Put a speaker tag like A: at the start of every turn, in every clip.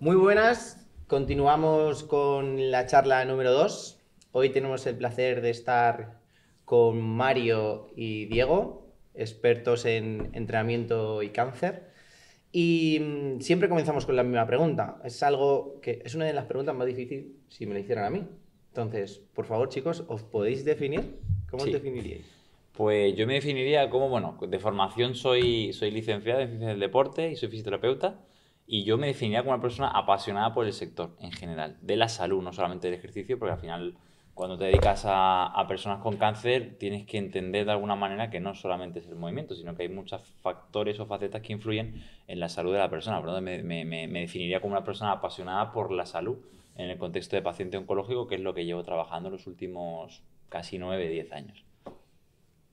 A: Muy buenas, continuamos con la charla número 2. Hoy tenemos el placer de estar con Mario y Diego, expertos en entrenamiento y cáncer. Y siempre comenzamos con la misma pregunta. Es algo que es una de las preguntas más difíciles si me lo hicieran a mí. Entonces, por favor, chicos, ¿os podéis definir? ¿Cómo os
B: Sí,
A: definiríais?
B: pues yo me definiría como, bueno, de formación soy licenciado en ciencias del deporte y soy fisioterapeuta, y yo me definiría como una persona apasionada por el sector en general, de la salud, no solamente del ejercicio, porque al final cuando te dedicas a personas con cáncer tienes que entender de alguna manera que no solamente es el movimiento, sino que hay muchos factores o facetas que influyen en la salud de la persona. Por lo tanto, me definiría como una persona apasionada por la salud en el contexto de paciente oncológico, que es lo que llevo trabajando los últimos casi 9 o 10 años.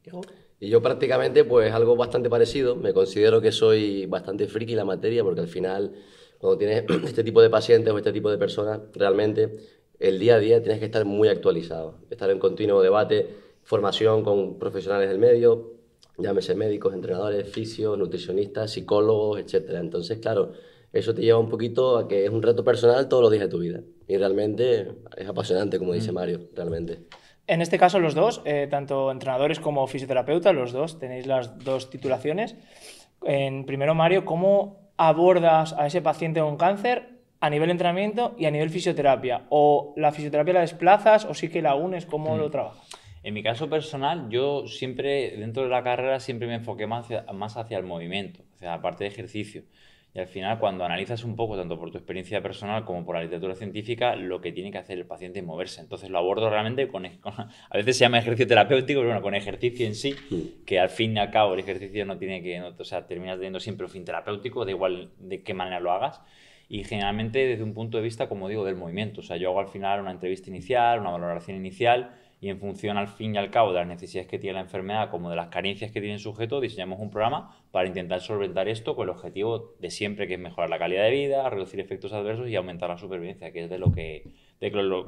A: Diego.
C: Y yo prácticamente pues algo bastante parecido, me considero que soy bastante friki en la materia porque al final cuando tienes este tipo de pacientes o este tipo de personas, realmente el día a día tienes que estar muy actualizado, estar en continuo debate, formación con profesionales del medio, llámese médicos, entrenadores, fisios, nutricionistas, psicólogos, etcétera. Entonces, claro, eso te lleva un poquito a que es un reto personal todos los días de tu vida. Y realmente es apasionante, como dice Mario, realmente.
D: En este caso, los dos, tanto entrenadores como fisioterapeutas, los dos tenéis las dos titulaciones. Primero, Mario, ¿cómo abordas a ese paciente con cáncer a nivel entrenamiento y a nivel fisioterapia? ¿O la fisioterapia la desplazas o sí que la unes? ¿Cómo lo trabajas?
B: En mi caso personal, yo siempre, dentro de la carrera, siempre me enfoqué más hacia el movimiento, hacia la parte de ejercicio. Y al final, cuando analizas un poco, tanto por tu experiencia personal como por la literatura científica, lo que tiene que hacer el paciente es moverse. Entonces lo abordo realmente a veces se llama ejercicio terapéutico, pero bueno, con ejercicio en sí, que al fin y al cabo el ejercicio no tiene que, o sea, terminas teniendo siempre un fin terapéutico, da igual de qué manera lo hagas. Y generalmente desde un punto de vista, como digo, del movimiento. O sea, yo hago al final una entrevista inicial, una valoración inicial, y en función al fin y al cabo de las necesidades que tiene la enfermedad como de las carencias que tiene el sujeto, diseñamos un programa para intentar solventar esto con el objetivo de siempre, que es mejorar la calidad de vida, reducir efectos adversos y aumentar la supervivencia, que es de lo que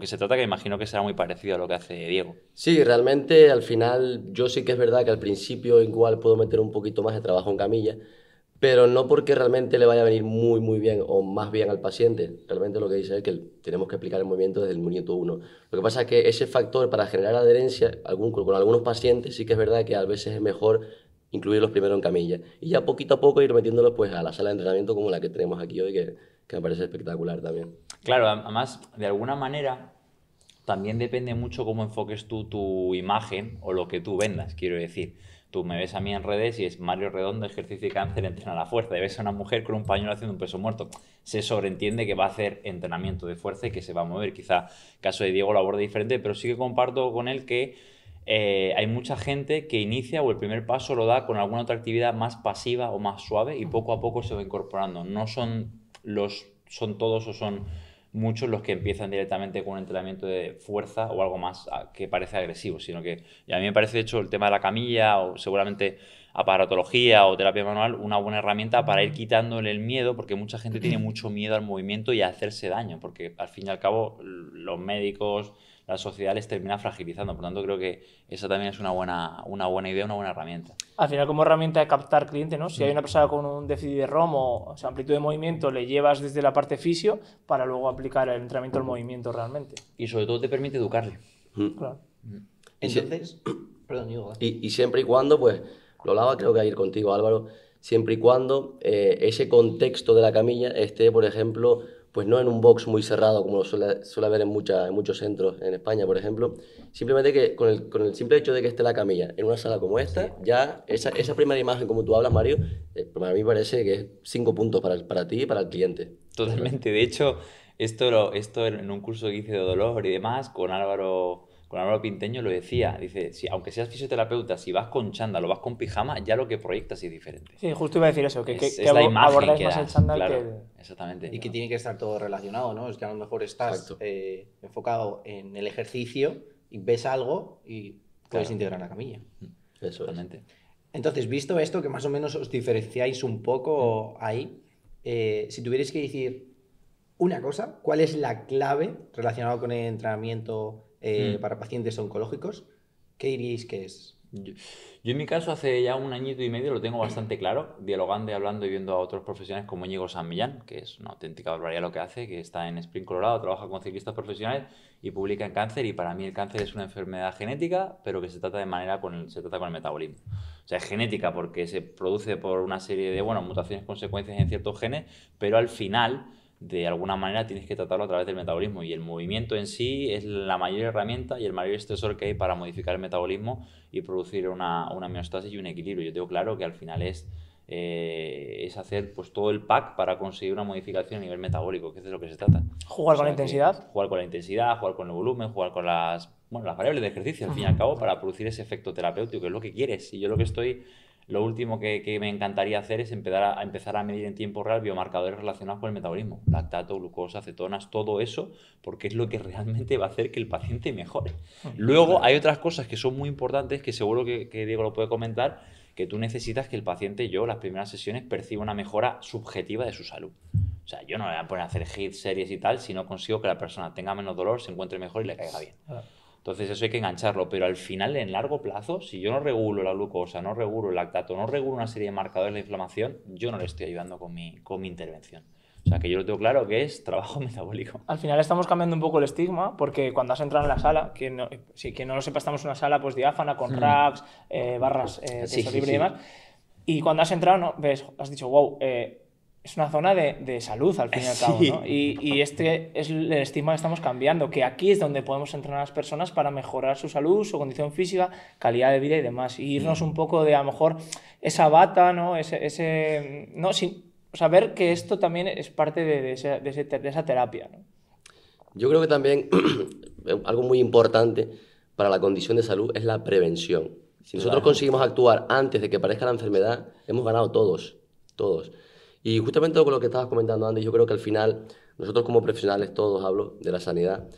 B: se trata, que imagino que será muy parecido a lo que hace Diego.
C: Sí, realmente al final yo sí que es verdad que al principio igual puedo meter un poquito más de trabajo en camilla, pero no porque realmente le vaya a venir muy bien o más bien al paciente. Realmente lo que dice es que tenemos que aplicar el movimiento desde el minuto uno. Lo que pasa es que ese factor para generar adherencia con algunos pacientes sí que es verdad que a veces es mejor incluirlos primero en camilla y ya poquito a poco ir metiéndolos pues a la sala de entrenamiento como la que tenemos aquí hoy, que me parece espectacular también.
B: Claro, además, de alguna manera, también depende mucho cómo enfoques tú tu imagen o lo que tú vendas, quiero decir. Tú me ves a mí en redes y es Mario Redondo, ejercicio y cáncer, entrena a la fuerza. Y ves a una mujer con un pañuelo haciendo un peso muerto. Se sobreentiende que va a hacer entrenamiento de fuerza y que se va a mover. Quizá el caso de Diego lo aborde diferente, pero sí que comparto con él que hay mucha gente que inicia o el primer paso lo da con alguna otra actividad más pasiva o más suave y poco a poco se va incorporando. No son todos o son muchos los que empiezan directamente con un entrenamiento de fuerza o algo más que parece agresivo, sino que y a mí me parece, de hecho, el tema de la camilla o seguramente aparatología o terapia manual una buena herramienta para ir quitándole el miedo, porque mucha gente tiene mucho miedo al movimiento y a hacerse daño, porque al fin y al cabo los médicos, la sociedad les termina fragilizando. Por tanto, creo que esa también es una buena idea, una buena herramienta.
D: Al final, como herramienta de captar cliente, ¿no? Si hay una persona con un déficit de ROM o sea, amplitud de movimiento, le llevas desde la parte fisio para luego aplicar el entrenamiento del movimiento realmente.
B: Y sobre todo te permite educarle.
D: Claro.
C: Y, si-
A: Entonces, perdón, Diego.
C: y siempre y cuando, pues, lo hablaba creo que ayer contigo, Álvaro, siempre y cuando ese contexto de la camilla esté, por ejemplo, pues no en un box muy cerrado, como lo suele haber en muchos centros en España, por ejemplo, simplemente que con el simple hecho de que esté la camilla en una sala como esta, ya esa primera imagen, como tú hablas, Mario, para mí parece que es 5 puntos para ti y para el cliente.
B: Totalmente. De hecho, esto en un curso que hice de dolor y demás, con Álvaro Pinteño lo decía. Dice, si, aunque seas fisioterapeuta, si vas con chándal o vas con pijama, ya lo que proyectas es diferente.
D: Sí, justo iba a decir eso, que,
B: Es,
D: que,
B: es la imagen
D: abordáis
B: que
D: más el
B: das,
D: chándal
B: claro,
D: que...
B: exactamente.
A: Y que tiene que estar todo relacionado, ¿no? Es que a lo mejor estás
C: Exacto.
A: enfocado en el ejercicio y ves algo y puedes
B: Claro.
A: integrar la camilla.
C: Eso es.
B: Totalmente.
A: Entonces, visto esto, que más o menos os diferenciáis un poco ahí, si tuvierais que decir una cosa, ¿cuál es la clave relacionada con el entrenamiento para pacientes oncológicos? ¿Qué diríais que es?
B: Yo en mi caso hace ya un añito y medio lo tengo bastante claro, dialogando y hablando y viendo a otros profesionales como Íñigo San Millán, que es una auténtica barbaridad lo que hace, que está en Spring, Colorado, trabaja con ciclistas profesionales y publica en cáncer, y para mí el cáncer es una enfermedad genética, pero que se trata se trata con el metabolismo. O sea, es genética porque se produce por una serie de, bueno, mutaciones, consecuencias en ciertos genes, pero al final de alguna manera tienes que tratarlo a través del metabolismo, y el movimiento en sí es la mayor herramienta y el mayor estresor que hay para modificar el metabolismo y producir una homeostasis y un equilibrio. Yo tengo claro que al final es hacer pues todo el pack para conseguir una modificación a nivel metabólico, que es de lo que se trata.
D: Jugar con la intensidad.
B: Jugar con la intensidad, jugar con el volumen, jugar con las variables de ejercicio, al fin y al cabo, para producir ese efecto terapéutico, que es lo que quieres. Y yo lo último que me encantaría hacer es empezar a medir en tiempo real biomarcadores relacionados con el metabolismo, lactato, glucosa, cetonas, todo eso, porque es lo que realmente va a hacer que el paciente mejore. Luego hay otras cosas que son muy importantes, que seguro que Diego lo puede comentar, que tú necesitas que el paciente, las primeras sesiones, perciba una mejora subjetiva de su salud. O sea, yo no me voy a poner a hacer hits, series y tal si no consigo que la persona tenga menos dolor, se encuentre mejor y le caiga bien. Entonces eso hay que engancharlo, pero al final, en largo plazo, si yo no regulo la glucosa, no regulo el lactato, no regulo una serie de marcadores de la inflamación, yo no le estoy ayudando con mi intervención. O sea, que yo lo tengo claro que es trabajo metabólico.
D: Al final estamos cambiando un poco el estigma, porque cuando has entrado en la sala, quien no lo sepa, estamos en una sala pues diáfana, con racks, barras peso libre y demás, y cuando has entrado, ¿no? Has dicho, wow, es una zona de salud al fin y al cabo, ¿no? Y este es el estigma que estamos cambiando, que aquí es donde podemos entrenar a las personas para mejorar su salud, su condición física, calidad de vida y demás. Y irnos un poco de, a lo mejor, esa bata, ¿no? ¿no? Saber que esto también es parte de esa terapia, ¿no?
C: Yo creo que también algo muy importante para la condición de salud es la prevención. Si nosotros conseguimos actuar antes de que aparezca la enfermedad, hemos ganado todos. Y justamente con lo que estabas comentando, Andy, yo creo que al final, nosotros como profesionales, todos hablo de la sanidad,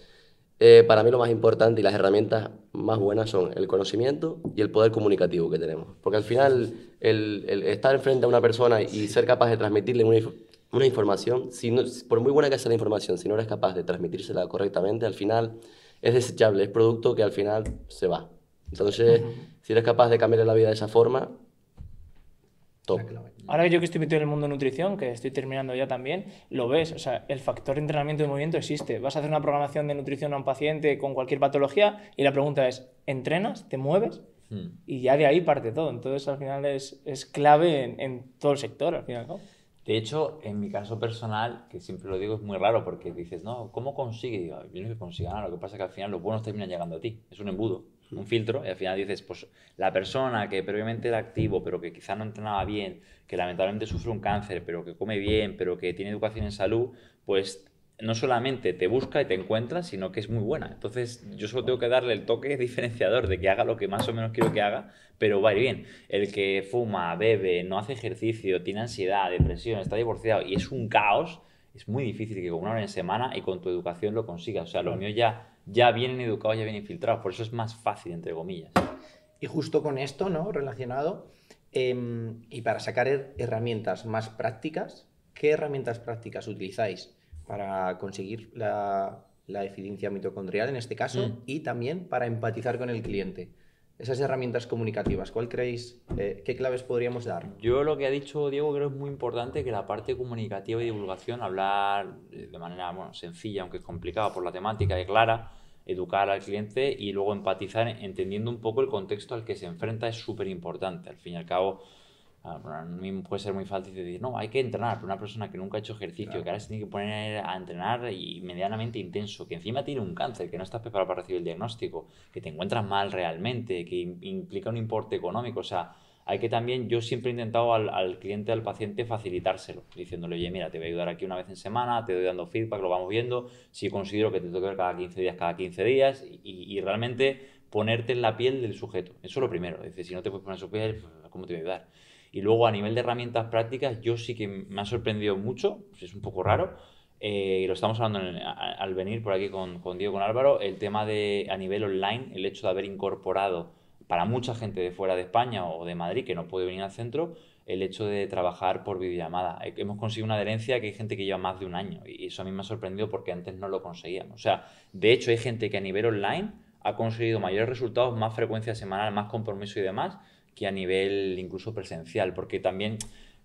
C: para mí lo más importante y las herramientas más buenas son el conocimiento y el poder comunicativo que tenemos. Porque al final, el estar enfrente a una persona y ser capaz de transmitirle una información, por muy buena que sea la información, si no eres capaz de transmitírsela correctamente, al final es desechable, es producto que al final se va. Entonces, si eres capaz de cambiarle la vida de esa forma, top.
D: Ahora yo que estoy metido en el mundo de nutrición, que estoy terminando ya también, lo ves, o sea, el factor de entrenamiento y movimiento existe. Vas a hacer una programación de nutrición a un paciente con cualquier patología y la pregunta es, ¿entrenas? ¿Te mueves? Y ya de ahí parte todo. Entonces, al final es clave en todo el sector, al final, ¿no?
B: De hecho, en mi caso personal, que siempre lo digo, es muy raro porque dices, no, ¿cómo consigue? Y digo, yo no es que consiga nada, lo que pasa es que al final los buenos terminan llegando a ti. Es un embudo, un filtro, y al final dices, pues la persona que previamente era activo, pero que quizá no entrenaba bien, que lamentablemente sufre un cáncer, pero que come bien, pero que tiene educación en salud, pues no solamente te busca y te encuentra, sino que es muy buena. Entonces yo solo tengo que darle el toque diferenciador de que haga lo que más o menos quiero que haga, pero va a ir bien. El que fuma, bebe, no hace ejercicio, tiene ansiedad, depresión, está divorciado y es un caos, es muy difícil que con una hora en semana y con tu educación lo consigas. O sea, los míos ya vienen educados, ya vienen infiltrados, por eso es más fácil, entre comillas.
A: Y justo con esto, ¿no? Relacionado, y para sacar herramientas más prácticas, ¿qué herramientas prácticas utilizáis para conseguir la eficiencia mitocondrial en este caso y también para empatizar con el cliente? Esas herramientas comunicativas, ¿cuál creéis, qué claves podríamos dar?
B: Yo lo que ha dicho Diego creo que es muy importante, que la parte comunicativa y divulgación, hablar de manera sencilla, aunque es complicada por la temática y clara, educar al cliente y luego empatizar entendiendo un poco el contexto al que se enfrenta es súper importante. Al fin y al cabo, a mí puede ser muy fácil decir, no, hay que entrenar, pero una persona que nunca ha hecho ejercicio, claro, que ahora se tiene que poner a entrenar y medianamente intenso, que encima tiene un cáncer, que no estás preparado para recibir el diagnóstico, que te encuentras mal realmente, que implica un importe económico, o sea, hay que también, yo siempre he intentado al cliente, al paciente, facilitárselo, diciéndole, oye, mira, te voy a ayudar aquí una vez en semana, te voy dando feedback, lo vamos viendo, si considero que te tengo que ver cada 15 días y realmente ponerte en la piel del sujeto, eso es lo primero, es decir, si no te puedes poner en su piel, ¿cómo te voy a ayudar? Y luego a nivel de herramientas prácticas, yo sí que me ha sorprendido mucho, pues es un poco raro, y lo estamos hablando al venir por aquí con Diego, con Álvaro, el tema de a nivel online, el hecho de haber incorporado para mucha gente de fuera de España o de Madrid que no puede venir al centro, el hecho de trabajar por videollamada. Hemos conseguido una adherencia que hay gente que lleva más de un año y eso a mí me ha sorprendido porque antes no lo conseguíamos. O sea, de hecho hay gente que a nivel online ha conseguido mayores resultados, más frecuencia semanal, más compromiso y demás, que a nivel incluso presencial, porque también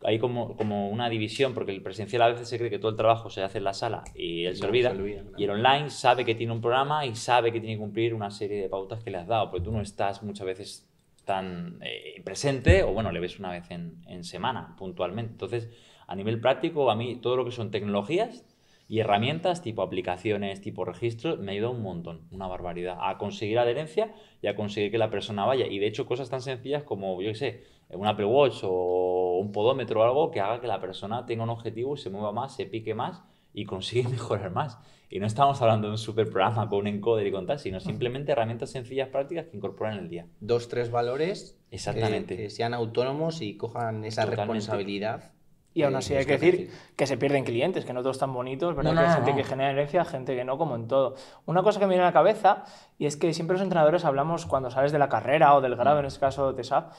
B: hay como una división, porque el presencial a veces se cree que todo el trabajo se hace en la sala y él se olvida,
A: claro.
B: y el online sabe que tiene un programa y sabe que tiene que cumplir una serie de pautas que le has dado, porque tú no estás muchas veces tan presente, o bueno, le ves una vez en semana, puntualmente. Entonces, a nivel práctico, a mí todo lo que son tecnologías y herramientas, tipo aplicaciones, tipo registros, me ayuda un montón, una barbaridad, a conseguir adherencia y a conseguir que la persona vaya. Y de hecho, cosas tan sencillas como, yo qué sé, un Apple Watch o un podómetro o algo que haga que la persona tenga un objetivo y se mueva más, se pique más y consigue mejorar más. Y no estamos hablando de un super programa con un encoder y con tal, sino simplemente herramientas sencillas, prácticas que incorporan en el día.
A: 2, 3 valores
B: Exactamente.
A: que sean autónomos y cojan esa
B: Totalmente.
A: responsabilidad.
D: Y aún así hay que decir que se pierden clientes, que no todos están bonitos, ¿verdad?
B: No,
D: que hay
B: no,
D: gente
B: no.
D: que genera herencia, gente que no, como en todo. Una cosa que me viene a la cabeza, y es que siempre los entrenadores hablamos cuando sales de la carrera o del grado, en este caso de TESAP,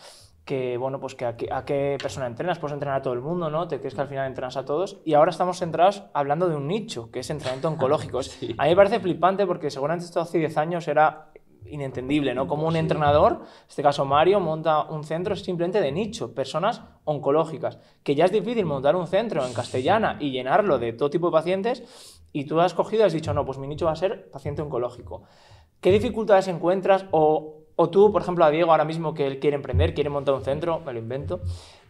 D: que bueno, pues que a qué persona entrenas, puedes entrenar a todo el mundo, ¿no? Te crees que al final entrenas a todos, y ahora estamos centrados hablando de un nicho, que es entrenamiento oncológico.
B: Sí.
D: A mí me parece flipante porque seguramente esto hace 10 años era inentendible, ¿no? Como un
B: Imposible.
D: entrenador, en este caso Mario, monta un centro simplemente de nicho, personas oncológicas, que ya es difícil montar un centro en Castellana y llenarlo de todo tipo de pacientes, y tú has cogido y has dicho, no, pues mi nicho va a ser paciente oncológico. ¿Qué dificultades encuentras? O tú, por ejemplo, a Diego ahora mismo, que él quiere emprender, quiere montar un centro, me lo invento,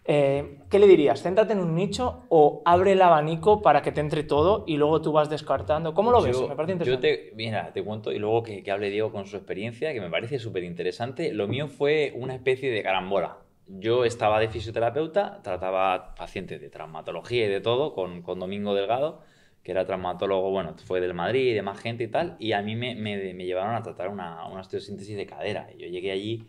D: ¿qué le dirías? ¿Céntrate en un nicho o abre el abanico para que te entre todo y luego tú vas descartando? ¿Cómo lo ves? Me parece interesante.
B: Mira, te cuento y luego que hable Diego con su experiencia, que me parece súper interesante. Lo mío fue una especie de carambola. Yo estaba de fisioterapeuta, trataba pacientes de traumatología y de todo con Domingo Delgado, que era traumatólogo, bueno, fue del Madrid y de más gente y tal, y a mí me llevaron a tratar una osteosíntesis de cadera. Y yo llegué allí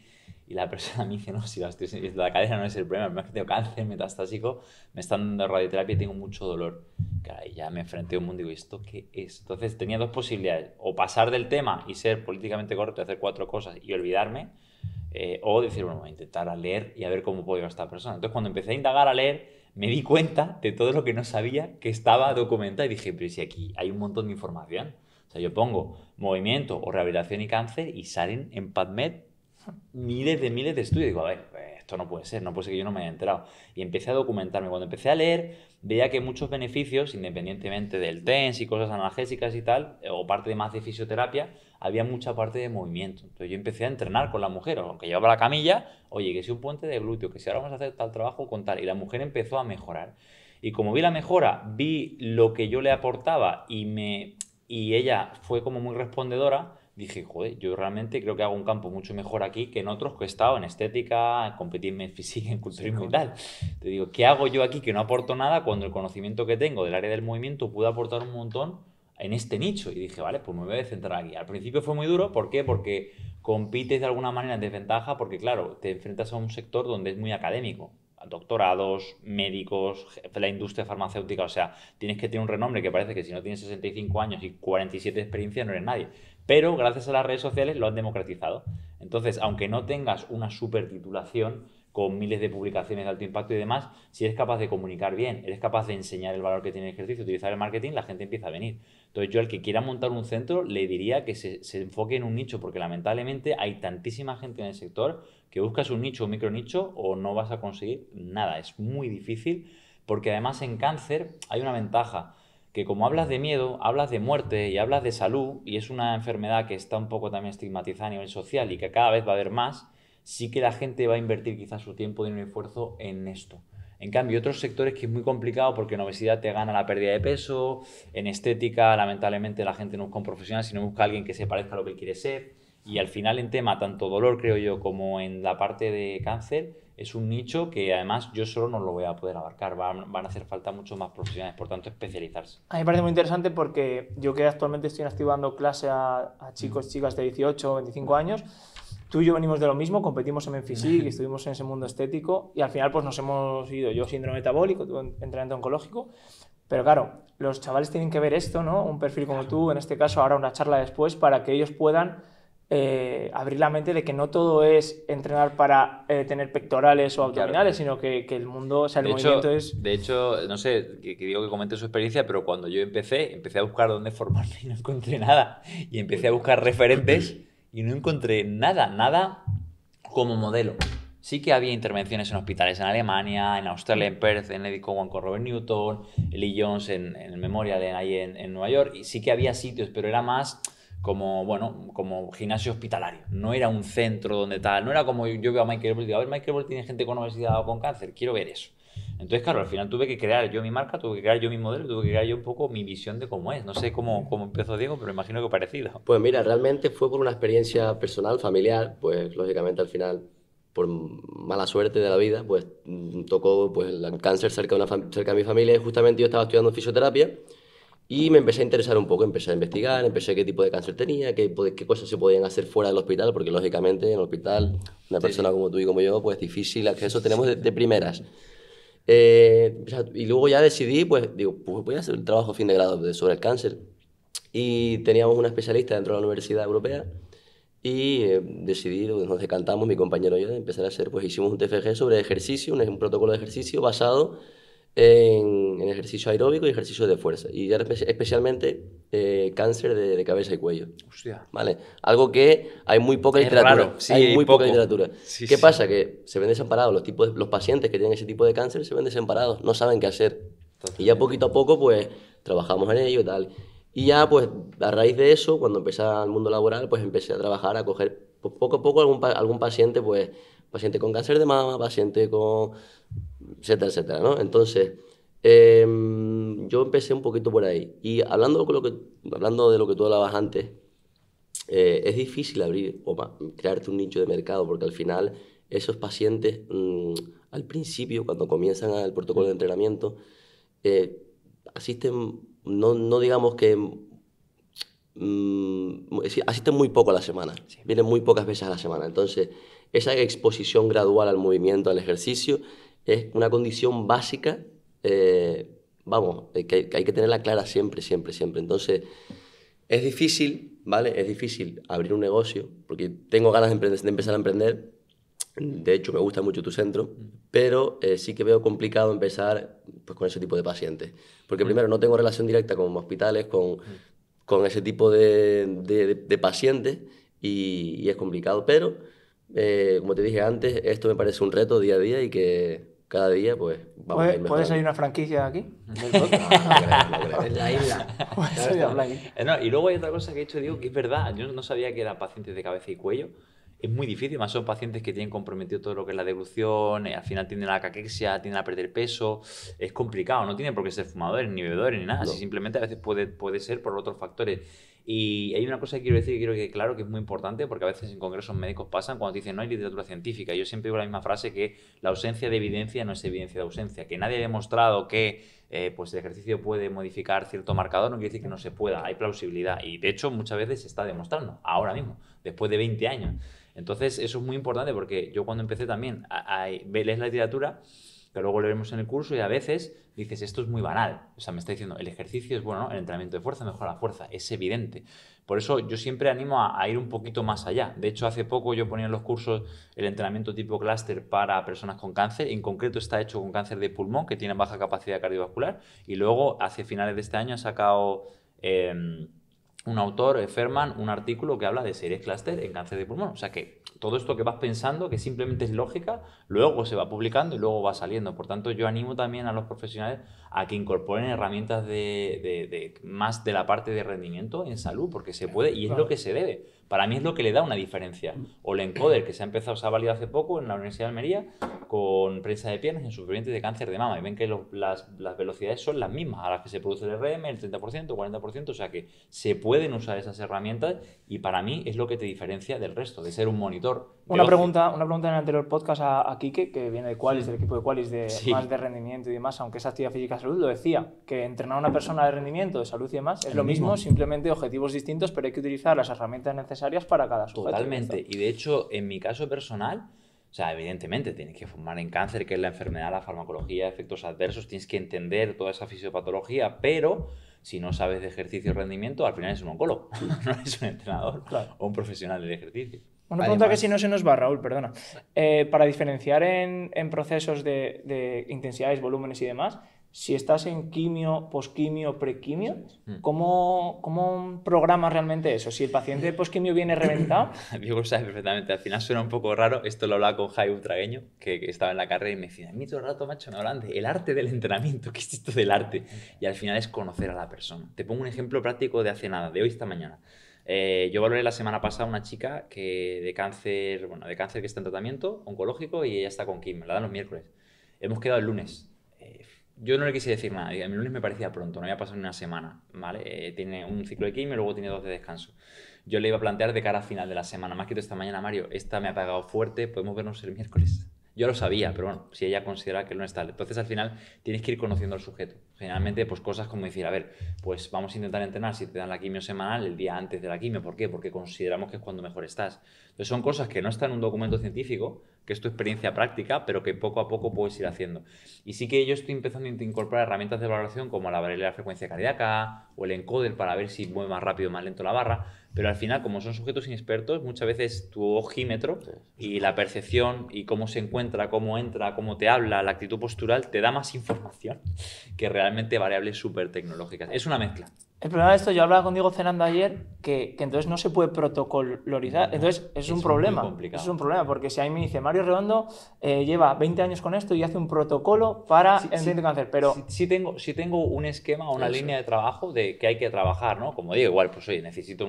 B: y la persona me dice, no, si la cadera no es el problema es que tengo cáncer metastásico, me están dando radioterapia y tengo mucho dolor. Claro, y ya me enfrenté a un mundo y digo, ¿esto qué es? Entonces tenía dos posibilidades, o pasar del tema y ser políticamente correcto, hacer 4 cosas y olvidarme, o decir, bueno, voy a intentar a leer y a ver cómo puedo ayudar a esta persona. Entonces cuando empecé a indagar a leer, me di cuenta de todo lo que no sabía que estaba documentado y dije, pero si aquí hay un montón de información. O sea, yo pongo movimiento o rehabilitación y cáncer y salen en PubMed miles de estudios. Digo, a ver, esto no puede ser que yo no me haya enterado. Y empecé a documentarme. Cuando empecé a leer, veía que muchos beneficios, independientemente del TENS y cosas analgésicas y tal, o parte más de fisioterapia, había mucha parte de movimiento. Entonces yo empecé a entrenar con la mujer, aunque llevaba la camilla, oye, que si un puente de glúteo, que si ahora vamos a hacer tal trabajo con tal. Y la mujer empezó a mejorar. Y como vi la mejora, vi lo que yo le aportaba y ella fue como muy respondedora, dije, joder, yo realmente creo que hago un campo mucho mejor aquí que en otros que he estado en estética, en competirme en física, en culturismo y tal. Te digo, ¿qué hago yo aquí que no aporto nada cuando el conocimiento que tengo del área del movimiento puede aportar un montón en este nicho? Y dije, vale, pues me voy a centrar aquí. Al principio fue muy duro, ¿por qué? Porque compites de alguna manera en desventaja, porque claro, te enfrentas a un sector donde es muy académico. Doctorados, médicos, la industria farmacéutica, o sea, tienes que tener un renombre que parece que si no tienes 65 años y 47 de experiencia no eres nadie. Pero gracias a las redes sociales lo han democratizado. Entonces, aunque no tengas una super titulación con miles de publicaciones de alto impacto y demás, si eres capaz de comunicar bien, eres capaz de enseñar el valor que tiene el ejercicio, utilizar el marketing, la gente empieza a venir. Entonces yo al que quiera montar un centro le diría que se enfoque en un nicho, porque lamentablemente hay tantísima gente en el sector que buscas un nicho o un micronicho o no vas a conseguir nada. Es muy difícil porque además en cáncer hay una ventaja, que como hablas de miedo, hablas de muerte y hablas de salud, y es una enfermedad que está un poco también estigmatizada a nivel social y que cada vez va a haber más, sí que la gente va a invertir quizás su tiempo, dinero y esfuerzo en esto. En cambio, otros sectores que es muy complicado porque en obesidad te gana la pérdida de peso, en estética lamentablemente la gente no busca un profesional, sino busca a alguien que se parezca a lo que él quiere ser, y al final en tema tanto dolor creo yo como en la parte de cáncer es un nicho que además yo solo no lo voy a poder abarcar, van a hacer falta muchos más profesionales, por tanto especializarse.
D: A mí me parece muy interesante porque yo que actualmente estoy activando clase a chicos, chicas de 18 o 25 años, tú y yo venimos de lo mismo, competimos en Menfisic, estuvimos en ese mundo estético y al final pues nos hemos ido, yo síndrome metabólico, tú entrenamiento oncológico, pero claro, los chavales tienen que ver esto, ¿no? Un perfil como tú, en este caso ahora una charla después, para que ellos puedan abrir la mente de que no todo es entrenar para tener pectorales o abdominales, sino que el mundo, o sea, el movimiento es...
B: De hecho, no sé, que digo que comente su experiencia, pero cuando yo empecé a buscar dónde formarme y no encontré nada. Y empecé a buscar referentes y no encontré nada como modelo. Sí que había intervenciones en hospitales en Alemania, en Australia, en Perth, en Eddie Cowan con Robert Newton, Lee Jones en el Memorial ahí en Nueva York, y sí que había sitios, pero era más como, bueno, como gimnasio hospitalario. No era un centro donde tal, no era como yo veo a Michael Ball y digo, a ver, Michael Ball tiene gente con obesidad o con cáncer, quiero ver eso. Entonces, claro, al final tuve que crear yo mi marca, tuve que crear yo mi modelo, tuve que crear yo un poco mi visión de cómo es. No sé cómo empezó Diego, pero imagino que parecido.
C: Pues mira, realmente fue por una experiencia personal, familiar, pues lógicamente al final, por mala suerte de la vida, pues tocó pues, el cáncer cerca de mi familia y justamente yo estaba estudiando fisioterapia y me empecé a interesar un poco, empecé a investigar, empecé qué tipo de cáncer tenía, qué cosas se podían hacer fuera del hospital, porque lógicamente en el hospital una persona como tú y como yo, pues difícil acceso tenemos de primeras. Y luego ya decidí, pues digo, pues voy a hacer un trabajo fin de grado sobre el cáncer. Y teníamos una especialista dentro de la Universidad Europea y decidí, nos decantamos, mi compañero y yo, de empezar a hacer, pues hicimos un TFG sobre ejercicio, un protocolo de ejercicio basado en ejercicio aeróbico y ejercicio de fuerza. Y ya especialmente cáncer de cabeza y cuello.
B: Hostia.
C: ¿Vale? Algo que hay muy poca
B: Es
C: literatura.
B: raro, sí,
C: hay muy
B: poco.
C: poca literatura.
B: Sí,
C: ¿Qué
B: sí.
C: pasa? Que se ven desamparados, los pacientes que tienen ese tipo de cáncer se ven desamparados, no saben qué hacer.
B: Totalmente.
C: Y ya poquito a poco, pues, trabajamos en ello y tal. Y ya, pues, a raíz de eso, cuando empecé al mundo laboral, pues empecé a trabajar, a coger pues, poco a poco algún paciente, pues, paciente con cáncer de mama, paciente con etcétera, etcétera, ¿no? Entonces, yo empecé un poquito por ahí. Y hablando de lo que tú hablabas antes, es difícil abrir o crearte un nicho de mercado porque al final esos pacientes, al principio, cuando comienzan el protocolo de entrenamiento, asisten, no digamos que asisten muy poco a la semana, vienen muy pocas veces a la semana. Entonces, esa exposición gradual al movimiento, al ejercicio, es una condición básica, que hay que tenerla clara siempre, siempre, siempre. Entonces, es difícil, ¿vale? Es difícil abrir un negocio, porque tengo ganas de empezar a emprender. De hecho, me gusta mucho tu centro, pero sí que veo complicado empezar pues, con ese tipo de pacientes. Porque primero, no tengo relación directa con hospitales, con ese tipo de pacientes, y es complicado. Pero, como te dije antes, esto me parece un reto día a día y que cada día pues vamos a ir mejorando.
D: ¿Puede salir una franquicia aquí?
C: No creo.
A: En la isla.
D: Puede salir a Blackie.
B: No, y luego hay otra cosa que he hecho, digo, que es verdad. Yo no sabía que eran pacientes de cabeza y cuello. Es muy difícil, más son pacientes que tienen comprometido todo lo que es la deglución, al final tienden a la caquexia, tienden a perder peso. Es complicado, no tienen por qué ser fumadores, ni bebedores, ni nada.
C: No.
B: Simplemente a veces puede ser por otros factores. Y hay una cosa que quiero decir que quiero que claro que es muy importante porque a veces en congresos médicos pasan cuando te dicen no hay literatura científica. Yo siempre digo la misma frase que la ausencia de evidencia no es evidencia de ausencia. Que nadie ha demostrado que pues el ejercicio puede modificar cierto marcador no quiere decir que no se pueda. Hay plausibilidad y de hecho muchas veces se está demostrando ahora mismo, después de 20 años. Entonces eso es muy importante porque yo cuando empecé también lees la literatura, que luego lo veremos en el curso y a veces dices esto es muy banal, o sea me está diciendo el ejercicio es bueno, ¿no? El entrenamiento de fuerza mejora la fuerza, es evidente. Por eso yo siempre animo a ir un poquito más allá. De hecho hace poco yo ponía en los cursos el entrenamiento tipo clúster para personas con cáncer, en concreto está hecho con cáncer de pulmón que tienen baja capacidad cardiovascular y luego hacia finales de este año ha sacado un autor, Ferman, un artículo que habla de series clúster en cáncer de pulmón. O sea que todo esto que vas pensando, que simplemente es lógica, luego se va publicando y luego va saliendo. Por tanto, yo animo también a los profesionales a que incorporen herramientas más de la parte de rendimiento en salud, porque se puede y es lo que se debe. Para mí es lo que le da una diferencia. O el encoder, que se ha empezado, se ha validado hace poco en la Universidad de Almería con prensa de piernas en supervivientes de cáncer de mama. Y ven que las velocidades son las mismas a las que se produce el RM, el 30%, 40%. O sea que se pueden usar esas herramientas y para mí es lo que te diferencia del resto, de ser un monitor.
D: Una pregunta en el anterior podcast a Quique, que viene de Qualis, del equipo de Qualis, más de rendimiento y demás, aunque es actividad física salud, lo decía, que entrenar a una persona de rendimiento, de salud y demás, es lo mismo, simplemente objetivos distintos, pero hay que utilizar las herramientas necesarias para cada sujeto.
B: Totalmente. Y de hecho, en mi caso personal, o sea, evidentemente tienes que formar en cáncer, que es la enfermedad, la farmacología, efectos adversos, tienes que entender toda esa fisiopatología, pero si no sabes de ejercicio y rendimiento, al final eres un oncólogo, no eres un entrenador o un profesional del ejercicio.
D: Una pregunta que si no se nos va, Raúl, perdona. Para diferenciar en procesos de intensidades, volúmenes y demás, si estás en quimio, posquimio, prequimio, ¿cómo programas realmente eso? Si el paciente de posquimio viene reventado...
B: Diego lo sabe perfectamente. Al final suena un poco raro. Esto lo hablaba con Jai Ultragueño, que estaba en la carrera y me decía, a mí todo el rato, macho, me hablan del arte del entrenamiento. ¿Qué es esto del arte? Y al final es conocer a la persona. Te pongo un ejemplo práctico de hace nada, de hoy esta mañana. Yo valoré la semana pasada a una chica de cáncer que está en tratamiento oncológico y ella está con quimio. La dan los miércoles. Hemos quedado el lunes. Yo no le quise decir nada, el lunes me parecía pronto, no había pasado ni una semana, ¿vale? Tiene un ciclo de quimio y luego tiene 2 de descanso. Yo le iba a plantear de cara a final de la semana, más que todo esta mañana, Mario, esta me ha pegado fuerte, podemos vernos el miércoles. Yo lo sabía, pero bueno, si ella considera que el lunes tal. Entonces al final tienes que ir conociendo al sujeto. Generalmente pues cosas como decir, a ver, pues vamos a intentar entrenar si te dan la quimio semanal el día antes de la quimio. ¿Por qué? Porque consideramos que es cuando mejor estás. Entonces son cosas que no están en un documento científico, que es tu experiencia práctica, pero que poco a poco puedes ir haciendo. Y sí que yo estoy empezando a incorporar herramientas de valoración como la variable de la frecuencia cardíaca o el encoder para ver si mueve más rápido o más lento la barra, pero al final, como son sujetos inexpertos, muchas veces tu ojímetro y la percepción y cómo se encuentra, cómo entra, cómo te habla, la actitud postural, te da más información que realmente variables súper tecnológicas. Es una mezcla.
D: El problema de esto, yo hablaba con Diego cenando ayer, que entonces no se puede protocolorizar. Entonces, es un problema.
B: Complicado.
D: Es un problema, porque si a mí me dice, Mario Redondo lleva 20 años con esto y hace un protocolo para el tratamiento de cáncer, pero...
B: Sí tengo un esquema, una línea de trabajo de que hay que trabajar, ¿no? Como digo, igual, pues oye, necesito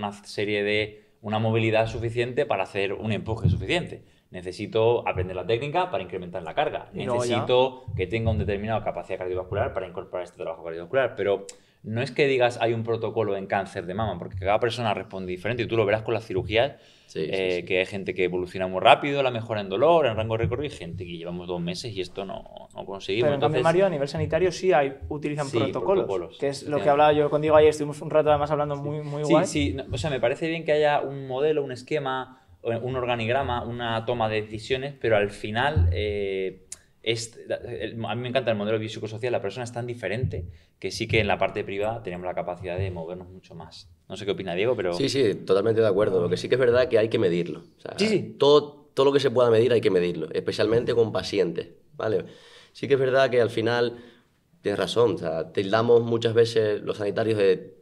B: una movilidad suficiente para hacer un empuje suficiente. Necesito aprender la técnica para incrementar la carga. Necesito que tenga una determinada capacidad cardiovascular para incorporar este trabajo cardiovascular. Pero no es que digas hay un protocolo en cáncer de mama, porque cada persona responde diferente y tú lo verás con las cirugías, que hay gente que evoluciona muy rápido, la mejora en dolor, en rango de recorrido, y gente que llevamos 2 meses y esto no conseguimos.
D: Pero en cambio, Mario, a nivel sanitario sí utilizan protocolos, que es lo que
B: efectivamente.
D: hablaba yo contigo ayer, estuvimos un rato además hablando muy guay.
B: Sí, o sea, me parece bien que haya un modelo, un esquema, un organigrama, una toma de decisiones, pero al final a mí me encanta el modelo biopsicosocial, la persona es tan diferente que sí que en la parte privada tenemos la capacidad de movernos mucho más. No sé qué opina Diego, pero...
C: Sí, totalmente de acuerdo. Lo que sí que es verdad es que hay que medirlo. O sea,
D: Sí.
C: Todo lo que se pueda medir hay que medirlo, especialmente con pacientes, ¿vale? Sí que es verdad que al final, tienes razón, o sea, tildamos muchas veces los sanitarios de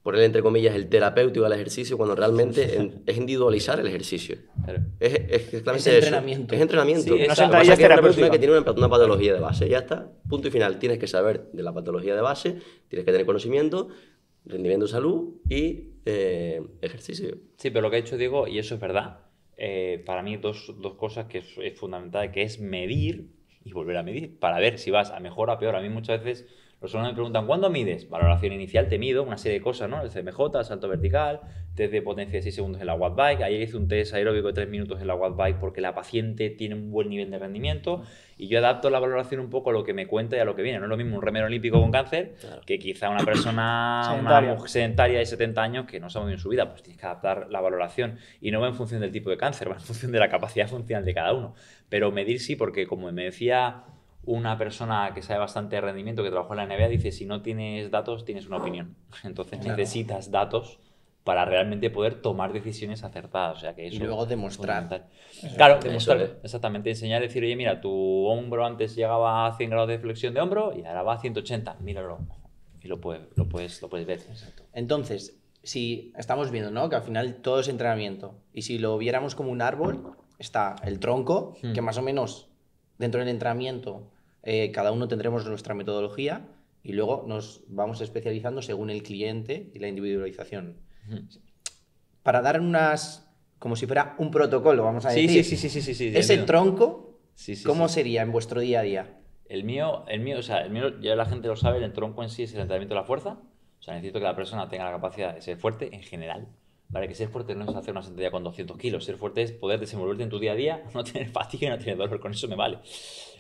C: poner entre comillas el terapéutico al ejercicio cuando realmente es individualizar el ejercicio.
B: Claro.
C: Es
A: Es entrenamiento.
C: Es entrenamiento.
B: Sí,
C: Lo que
B: no
C: pasa
D: sentadillas
C: es que es una persona
D: terapéuticas.
C: que tiene una patología de base, ya está, punto y final. Tienes que saber de la patología de base, tienes que tener conocimiento, rendimiento de salud y ejercicio.
B: Sí, pero lo que ha dicho Diego, y eso es verdad, para mí dos cosas que es fundamental, que es medir y volver a medir para ver si vas a mejor o a peor. A mí muchas veces los alumnos me preguntan, ¿cuándo mides? Valoración inicial, te mido una serie de cosas, ¿no? El CMJ, salto vertical, test de potencia de 6 segundos en la watt bike. Ayer hice un test aeróbico de 3 minutos en la watt bike porque la paciente tiene un buen nivel de rendimiento y yo adapto la valoración un poco a lo que me cuenta y a lo que viene. No es lo mismo un remero olímpico con cáncer que quizá una persona
D: Sedentaria.
B: una mujer sedentaria de 70 años que no sabe muy bien su vida. Pues tienes que adaptar la valoración y no va en función del tipo de cáncer, va en función de la capacidad funcional de cada uno. Pero medir sí, porque como me decía una persona que sabe bastante de rendimiento, que trabajó en la NBA, dice, si no tienes datos, tienes una opinión. Entonces necesitas datos para realmente poder tomar decisiones acertadas. O sea, que eso
A: Y luego demostrar.
B: fundamental. Claro,
C: Eso
B: demostrar.
C: es.
B: Exactamente, enseñar, decir, oye, mira, tu hombro antes llegaba a 100 grados de flexión de hombro y ahora va a 180. Míralo. Y lo puedes ver.
A: Entonces, si estamos viendo, ¿no? Que al final todo es entrenamiento. Y si lo viéramos como un árbol, está el tronco, que más o menos dentro del entrenamiento cada uno tendremos nuestra metodología y luego nos vamos especializando según el cliente y la individualización. Para dar como si fuera un protocolo, vamos a decir.
B: Sí.
A: Ese
B: entiendo.
A: tronco,
B: Sí,
A: ¿cómo
B: sí.
A: sería en vuestro día a día?
B: El mío, ya la gente lo sabe, el tronco en sí es el entrenamiento de la fuerza. O sea, necesito que la persona tenga la capacidad de ser fuerte en general. ¿Vale? Que ser fuerte no es hacer una sentadilla con 200 kilos. Ser fuerte es poder desenvolverte en tu día a día, no tener fatiga y no tener dolor. Con eso me vale.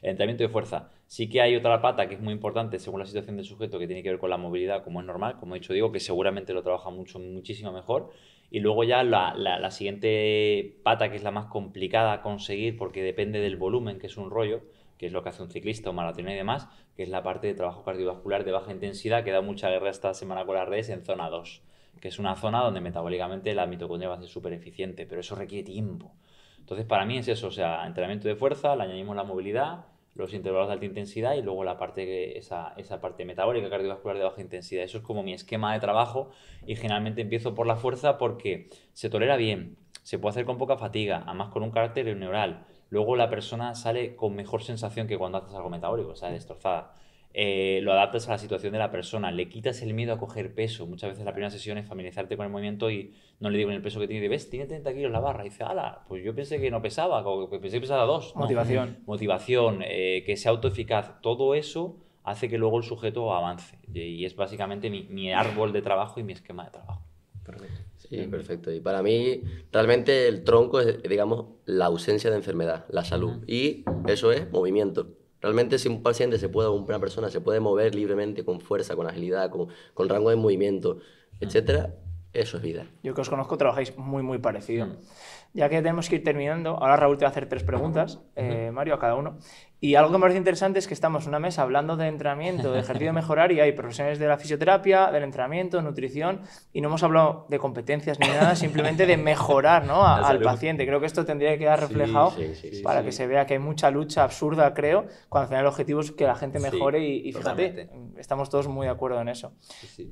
B: El entrenamiento de fuerza. Sí que hay otra pata que es muy importante según la situación del sujeto, que tiene que ver con la movilidad, como es normal. Como he dicho, digo que seguramente lo trabaja muchísimo mejor. Y luego ya la siguiente pata, que es la más complicada a conseguir porque depende del volumen, que es un rollo, que es lo que hace un ciclista o maratón y demás, que es la parte de trabajo cardiovascular de baja intensidad, que da mucha guerra esta semana con las redes en zona 2, que es una zona donde metabólicamente la mitocondria va a ser súper eficiente, pero eso requiere tiempo. Entonces, para mí es eso, o sea, entrenamiento de fuerza, le añadimos la movilidad, los intervalos de alta intensidad y luego esa parte metabólica cardiovascular de baja intensidad. Eso es como mi esquema de trabajo y generalmente empiezo por la fuerza porque se tolera bien, se puede hacer con poca fatiga, además con un carácter neural. Luego la persona sale con mejor sensación que cuando haces algo metabólico, sale destrozada. Lo adaptas a la situación de la persona, le quitas el miedo a coger peso. Muchas veces la primera sesión es familiarizarte con el movimiento y no le digo en el peso que tiene, ves, tiene 30 kilos la barra. Y dice, ala, pues yo pensé que no pesaba, pensé que pesaba 2.
D: Motivación.
B: No. Motivación, que sea autoeficaz. Todo eso hace que luego el sujeto avance. Y es básicamente mi árbol de trabajo y mi esquema de trabajo.
A: Perfecto.
C: Sí, perfecto. Y para mí, realmente el tronco es, digamos, la ausencia de enfermedad, la salud. Y eso es movimiento. Realmente si un paciente una persona se puede mover libremente, con fuerza, con agilidad, con rango de movimiento, etcétera, eso es vida.
D: Yo que os conozco trabajáis muy parecido. Ya que tenemos que ir terminando, ahora Raúl te va a hacer 3 preguntas, Mario, a cada uno. Y algo que me parece interesante es que estamos en una mesa hablando de entrenamiento, de ejercicio de mejorar, y hay profesionales de la fisioterapia, del entrenamiento, nutrición, y no hemos hablado de competencias ni nada, simplemente de mejorar, ¿no? al paciente. Creo que esto tendría que quedar reflejado para que se vea que hay mucha lucha absurda, creo, cuando al final el objetivo es que la gente mejore y fíjate, estamos todos muy de acuerdo en eso.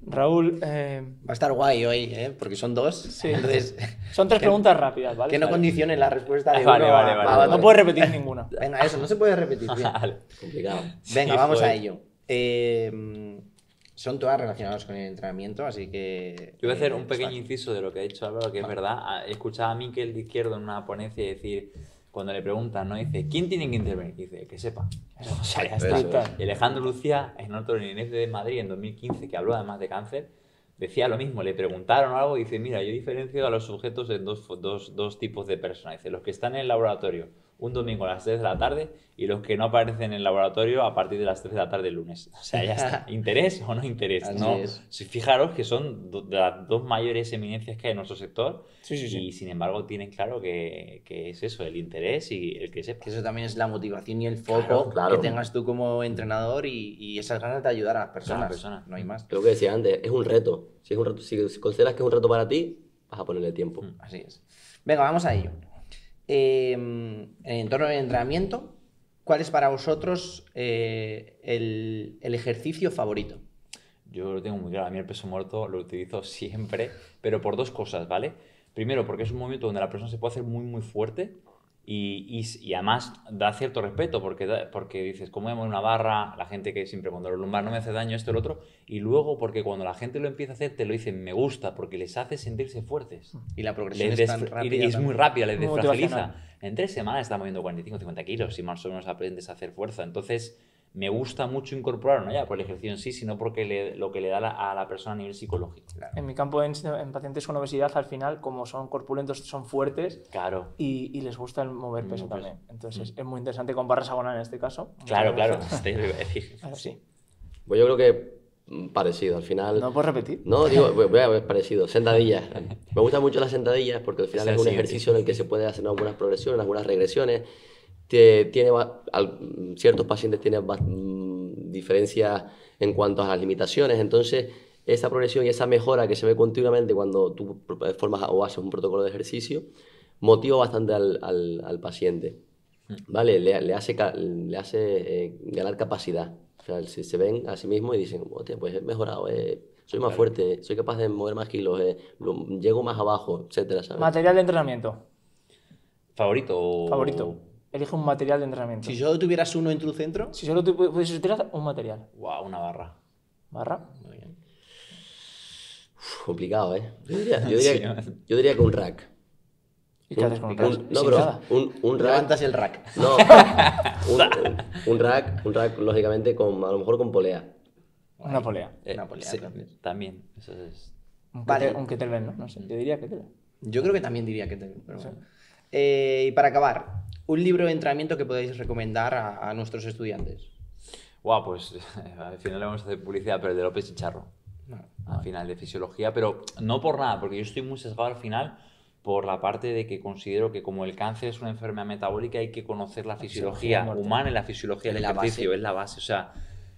D: Raúl...
A: Va a estar guay hoy, porque son 2.
D: Sí.
A: Entonces,
D: son 3 preguntas rápidas, ¿vale?
A: que no condicionen la respuesta de
B: Vale,
A: uno
B: vale.
D: No puedes repetir ninguna.
A: Venga, eso, no se puede repetir. Bien.
C: Complicado.
A: Venga,
B: Sí,
A: vamos
B: fue.
A: a ello. Son todas relacionadas con el entrenamiento, así que...
B: Yo voy a hacer un pequeño inciso de lo que ha dicho Álvaro, que es verdad. He escuchado a Mikel de Izquierdo en una ponencia decir, cuando le preguntan, ¿no? Dice, ¿quién tiene que intervenir? Dice, que sepa. O sea, ya está.
C: Eso
B: Y Alejandro Lucía, en otro INF de Madrid en 2015, que habló además de cáncer, decía lo mismo. Le preguntaron algo y dice, mira, yo diferencio a los sujetos en dos tipos de personas. Dice, los que están en el laboratorio un domingo a las 3 de la tarde y los que no aparecen en el laboratorio a partir de las 3 de la tarde el lunes. O sea, ya está. ¿Interés o no interés?
A: Así
B: No.
A: es.
B: Si fijaros que son de las 2 mayores eminencias que hay en nuestro sector
D: Sí.
B: y sin embargo tienen claro que es eso, el interés y el que sepa.
A: Que eso también es la motivación y el foco
C: Claro.
A: que tengas tú como entrenador y esas ganas de ayudar a las personas. No hay más.
C: Lo que decía antes, es un reto. Si consideras que es un reto para ti, vas a ponerle tiempo.
A: Así es. Venga, vamos a ello. En el entorno del entrenamiento, ¿cuál es para vosotros el ejercicio favorito?
B: Yo lo tengo muy claro, a mí el peso muerto lo utilizo siempre, pero por 2 cosas, ¿vale? Primero, porque es un movimiento donde la persona se puede hacer muy fuerte y además da cierto respeto, porque dices, ¿cómo llamo una barra? La gente que siempre cuando lo lumbar no me hace daño, esto, el otro. Y luego, porque cuando la gente lo empieza a hacer, te lo dicen, me gusta, porque les hace sentirse fuertes.
A: Y la progresión
B: Les
A: es tan rápida.
B: y es muy rápida, les
D: Muy
B: desfragiliza.
D: motivacional.
B: En 3 semanas está moviendo 45-50 kilos si más o menos aprendes a hacer fuerza. Entonces, me gusta mucho incorporarlo, no ya por el ejercicio en sí, sino porque lo que le da a la persona a nivel psicológico.
D: En mi campo, en pacientes con obesidad, al final, como son corpulentos, son fuertes
B: Claro.
D: y les gusta el mover peso
B: Pues,
D: también. Entonces, es muy interesante con barra hexagonal en este caso.
B: Claro.
D: Muchas
B: Te iba a decir.
D: gracias. Sí.
C: Pues yo creo que parecido. Al final...
D: ¿No puedes repetir?
C: No, digo, es parecido. Sentadillas. Me gustan mucho las sentadillas porque al final
B: Es
C: es un
B: así,
C: ejercicio en el que se puede hacer algunas progresiones, algunas regresiones. Ciertos pacientes tienen diferencias en cuanto a las limitaciones. Entonces, esa progresión y esa mejora que se ve continuamente cuando tú formas o haces un protocolo de ejercicio, motiva bastante al paciente. ¿Vale? Le hace ganar capacidad. O sea, se ven a sí mismos y dicen, hostia, pues he mejorado, soy más fuerte, soy capaz de mover más kilos, llego más abajo, etcétera, ¿sabes?
D: Material de entrenamiento.
B: ¿Favorito?
D: Favorito. Elige un material de entrenamiento.
A: Si solo tuvieras uno en tu centro...
D: Si solo tú pudieses utilizar un material.
B: Wow, una barra.
D: ¿Barra?
A: Muy bien.
C: Complicado, ¿eh? Yo
B: Sí,
C: diría que un rack.
D: ¿Y qué haces con un rack?
C: No,
D: Sin
C: pero
D: nada.
C: un rack...
A: Levantas el rack.
C: No, un rack, lógicamente, a lo mejor con polea.
D: Una polea.
A: Una polea,
B: Sí,
A: entonces.
B: también. Eso es...
A: Vale.
D: Un kettlebell, ¿no? No sé. Yo diría kettlebell.
A: Yo creo que también diría que pero bueno. Y para acabar, un libro de entrenamiento que podáis recomendar a nuestros estudiantes.
B: Guau, pues al final le vamos a hacer publicidad, pero el de López y Charro. Al final, de fisiología, pero no por nada, porque yo estoy muy sesgado al final por la parte de que considero que como el cáncer es una enfermedad metabólica hay que conocer la fisiología humana y la fisiología del ejercicio, es la base. O sea,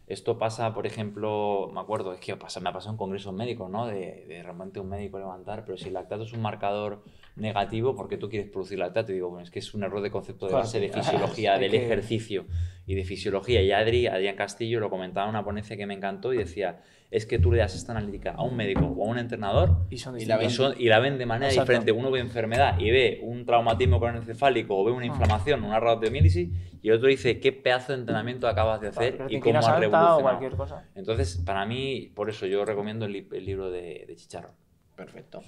B: esto pasa, por ejemplo, me acuerdo, es que me ha pasado en congresos médicos, ¿no? De repente un médico levantar, pero si el lactato es un marcador negativo, ¿por qué tú quieres producir lactato? Y digo, bueno, es que es un error de concepto de base de fisiología del ejercicio. y de fisiología. Y Adrián Castillo lo comentaba en una ponencia que me encantó y decía, es que tú le das esta analítica a un médico o a un entrenador
D: Y
B: la ven de manera
D: Exacto.
B: diferente. Uno ve enfermedad y ve un traumatismo craneoencefálico o ve una inflamación, una radiomiélisis, y el otro dice qué pedazo de entrenamiento acabas de hacer y cómo has
D: alta o
B: revolucionado.
D: cualquier cosa.
B: Entonces, para mí, por eso yo recomiendo el libro de Chicharro.
A: Perfecto.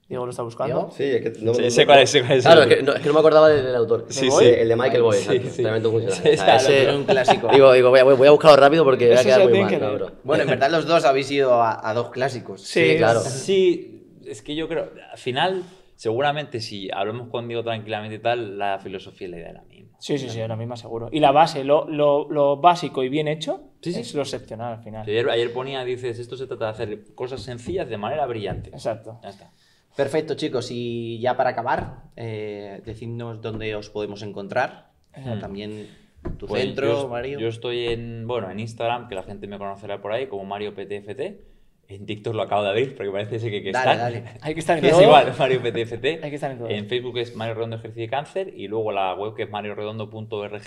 D: Diego lo está buscando.
A: Diego.
C: Sí, es que no,
B: Sí, sé cuál es, sé cuál es.
C: Claro, es que no me acordaba del autor.
B: Sí,
C: Sí,
B: sí.
C: el de Michael Boyd,
B: Sí,
C: exacto.
B: sí.
C: Tremendo funcionario.
B: Sí,
C: O sea,
A: claro,
C: ese-
A: es un clásico.
C: Digo, voy a buscarlo rápido porque va a
D: Ese
C: quedar
D: se
C: muy
D: tiene
C: mal.
D: que
C: No,
D: leer.
C: bro.
A: Bueno, en verdad los dos habéis ido a dos clásicos.
D: Sí,
C: claro.
B: Sí, es que yo creo, al final, seguramente si hablamos con Diego tranquilamente y tal, la filosofía y la idea es la misma.
D: Sí, es la misma seguro. Y la base, lo básico y bien hecho,
B: Sí, sí.
D: es lo excepcional al final.
B: Ayer ponía, dices, esto se trata de hacer cosas sencillas de manera brillante.
D: Exacto.
B: Ya está.
A: Perfecto, chicos. Y ya para acabar, decidnos dónde os podemos encontrar. También tu
B: Pues
A: centro, Mario.
B: yo estoy en Instagram, que la gente me conocerá por ahí, como Mario PTFT. En TikTok lo acabo de abrir porque parece ser que
A: Dale,
B: está.
A: dale.
D: Hay que estar en
B: Es
D: todo.
B: igual, Mario PTFT.
D: Hay que estar en todo.
B: En Facebook es Mario Redondo Ejercicio y Cáncer y luego la web que es marioredondo.org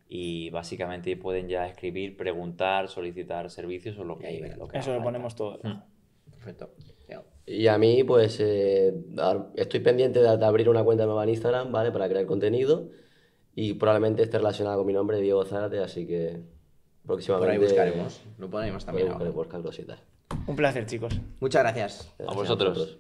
B: y básicamente pueden ya escribir, preguntar, solicitar servicios o lo que,
A: Ahí verán.
B: lo que
D: Eso
B: haga
D: lo
B: falta.
D: ponemos todo.
A: Perfecto. Diego.
C: Y a mí, pues, estoy pendiente de abrir una cuenta nueva en Instagram, ¿vale? Para crear contenido y probablemente esté relacionada con mi nombre, Diego Zárate, así que
A: Por
C: próximamente...
A: ahí buscaremos. Lo ponemos también.
C: Buscaré
A: ahora.
C: buscar cositas.
D: Un placer, chicos.
A: Muchas gracias.
B: A vosotros.